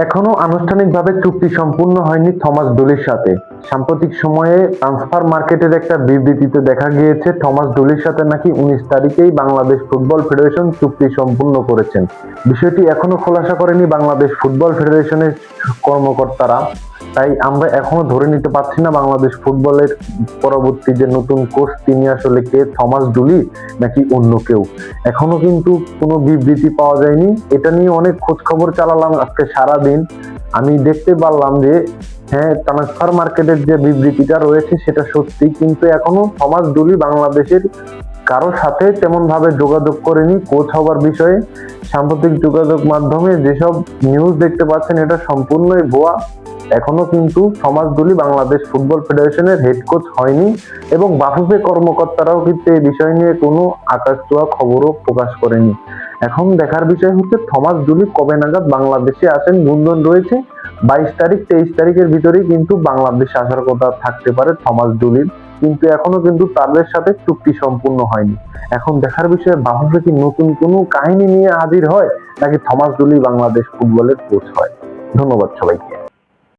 এখনো আনুষ্ঠানিকভাবে চুক্তি সম্পূর্ণ হয়নি থমাস ডুলির সাথে। সাম্প্রতিক সময়ে ট্রান্সফার মার্কেটের একটা বিবৃতিতে দেখা গিয়েছে থমাস ডুলির সাথে নাকি 19 তারিখেই বাংলাদেশ ফুটবল ফেডারেশন চুক্তি সম্পূর্ণ করেছেন। বিষয়টি এখনো খোলাসা করেনি বাংলাদেশ ফুটবল ফেডারেশনের কর্মকর্তারা। তাই আমরা এখনো ধরে নিতে পারছি না বাংলাদেশ ফুটবলের পরবর্তী যে নতুন কোচ তিনি আসলে কে, থমাস ডুলি নাকি অন্য কেউ। এখনো কিন্তু কোনো বিবৃতি পাওয়া যায়নি। এটা নিয়ে অনেক খোঁজ খবর চালালাম আজকে সারাদিন। আমি দেখতে পারলাম যে হ্যাঁ, ট্রান্সফার মার্কেটের যে বিবৃতিটা রয়েছে সেটা সত্যি, কিন্তু এখনো থমাস ডুলি বাংলাদেশের কারো সাথে তেমন ভাবে যোগাযোগ করেনি কোচ হবার বিষয়ে। সাম্প্রতিক যোগাযোগ মাধ্যমে যেসব নিউজ দেখতে পাচ্ছেন এটা সম্পূর্ণই ভুয়া। এখনো কিন্তু থমাস ডুলি বাংলাদেশ ফুটবল ফেডারেশনের হেড কোচ হয়নি এবং বাফুফে কর্মকর্তারাও কিন্তু এই বিষয় নিয়ে কোনো আকাশ ছোঁয়া খবরও প্রকাশ করেনি। এখন দেখার বিষয় হচ্ছে থমাস ডুলি কবে নাগাদ বাংলাদেশে আসেন। গুঞ্জন রয়েছে 22 তারিখ 23 তারিখের ভিতরেই কিন্তু বাংলাদেশে আসার কথা থাকতে পারে থমাস ডুলির, কিন্তু এখনো কিন্তু তাদের সাথে চুক্তি সম্পূর্ণ হয়নি। এখন দেখার বিষয় বাফুফে কি নতুন কোনো কাহিনী নিয়ে হাজির হয় নাকি থমাস ডুলি বাংলাদেশ ফুটবলের কোচ হয়। ধন্যবাদ সবাইকে।